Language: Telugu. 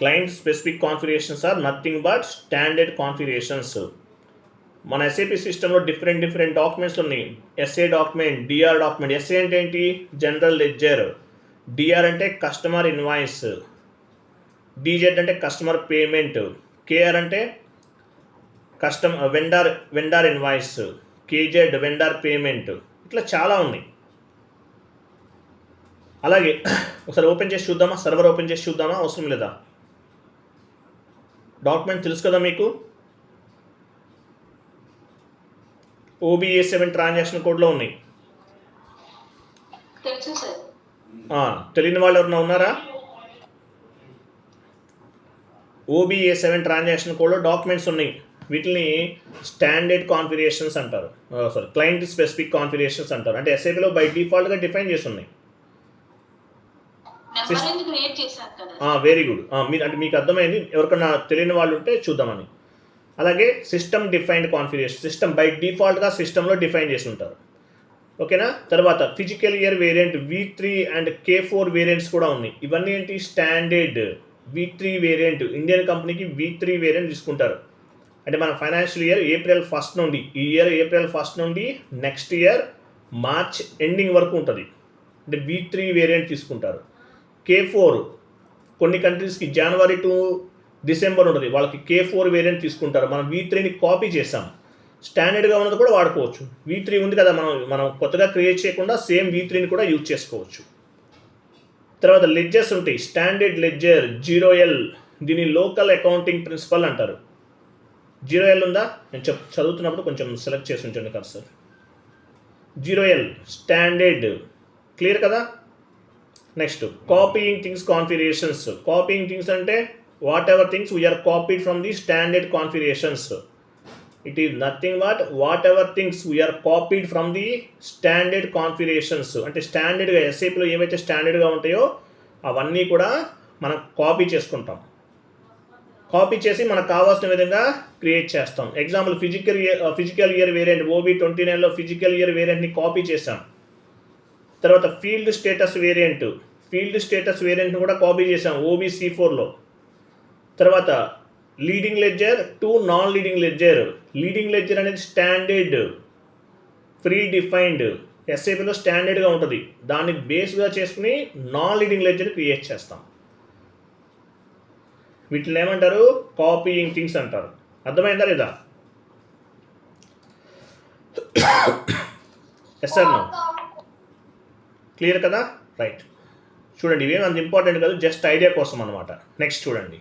Client specific configurations are nothing but standard configurations. మన ఎస్ఏపి సిస్టంలో డిఫరెంట్ డాక్యుమెంట్స్ ఉన్నాయి. SA document, DR document. SA అంటే ఏంటి? General ledger. డిఆర్ అంటే కస్టమర్ ఇన్వాయిస్. డిజెడ్ అంటే కస్టమర్ పేమెంట్. కేఆర్ అంటే vendor invoice. KZ vendor payment. ఇట్లా చాలా ఉన్నాయి. అలాగే ఒకసారి ఓపెన్ చేసి చూద్దామా? సర్వర్ ఓపెన్ చేసి చూద్దామా? అవసరం లేదా? డాక్యుమెంట్ తెలుసు కదా మీకు. OBA7 ట్రాన్సాక్షన్ కోడ్లో ఉన్నాయి. తెలియని వాళ్ళు ఎవరైనా ఉన్నారా? OBA7 ట్రాన్సాక్షన్ కోడ్లో డాక్యుమెంట్స్ ఉన్నాయి. వీటిని స్టాండర్డ్ కాన్ఫిగరేషన్స్ అంటారు. క్లయింట్ స్పెసిఫిక్ కాన్ఫిగరేషన్స్ అంటారు. అంటే ఎస్ఏపీలో బై డిఫాల్ట్గా డిఫైన్ చేసి ఉన్నాయి. Very good. మీరు అంటే మీకు అర్థమైంది. ఎవరికైనా తెలియని వాళ్ళు ఉంటే చూద్దామని. అలాగే system defined configuration. System by డిఫాల్ట్గా సిస్టంలో డిఫైన్ చేసి ఉంటారు. ఓకేనా? తర్వాత physical year variant V3 and K4 variants కూడా ఉన్నాయి. ఇవన్నీ ఏంటి? స్టాండర్డ్. V3 వేరియంట్, ఇండియన్ కంపెనీకి V3 వేరియంట్ తీసుకుంటారు. అంటే మన ఫైనాన్షియల్ ఇయర్ April 1 నుండి, ఈ ఇయర్ April 1 నుండి నెక్స్ట్ ఇయర్ March ఎండింగ్ వరకు ఉంటుంది. అంటే V3 వేరియంట్ తీసుకుంటారు. K4 కొన్ని కంట్రీస్కి January to December ఉంటుంది, వాళ్ళకి K4 వేరియంట్ తీసుకుంటారు. మనం V3ని కాపీ చేసాం. స్టాండర్డ్గా ఉన్నది కూడా వాడుకోవచ్చు. V3 ఉంది కదా, మనం కొత్తగా క్రియేట్ చేయకుండా సేమ్ V3ని కూడా యూజ్ చేసుకోవచ్చు. తర్వాత లెడ్జర్స్ ఉంటాయి. స్టాండర్డ్ లెడ్జర్ 0L, దీని లోకల్ అకౌంటింగ్ ప్రిన్సిపల్ అంటారు. 0L ఉందా? నేను చదువుతున్నప్పుడు కొంచెం సెలెక్ట్ చేసి ఉంచండి కదా సార్. 0L standard. క్లియర్ కదా? Next copying things configurations. Copying things అంటే whatever things we are copied from the standard configurations. It is nothing but whatever things we are copied from the standard configurations. అంటే స్టాండర్డ్గా ఎస్ఏపీలో ఏవైతే స్టాండర్డ్గా ఉంటాయో అవన్నీ కూడా మనం కాపీ చేసుకుంటాం. కాపీ చేసి మనకు కావాల్సిన విధంగా క్రియేట్ చేస్తాం. ఎగ్జాంపుల్ ఫిజికల్ ఇయర్ వేరియంట్ OB29లో ఫిజికల్ ఇయర్ వేరియంట్ని కాపీ చేసాం. తర్వాత ఫీల్డ్ స్టేటస్ వేరియంట్ని కూడా కాపీ చేసాం OBC4లో. తర్వాత leading ledger to non leading ledger. Leading ledger అనేది స్టాండర్డ్, ప్రీ డిఫైన్డ్, ఎస్ఏపీలో స్టాండర్డ్గా ఉంటుంది. దాన్ని బేస్గా చేసుకుని నాన్ లీడింగ్ లెడ్జర్ క్రియేట్ చేస్తాం. వీటిని ఏమంటారు? కాపీయింగ్ థింగ్స్ అంటారు. అర్థమైందా లేదా? Yes sir, no? క్లియర్ కదా? రైట్. చూడండి, ఇవేం అంత ఇంపార్టెంట్ కాదు, జస్ట్ ఐడియా కోసం అనమాట. నెక్స్ట్ చూడండి.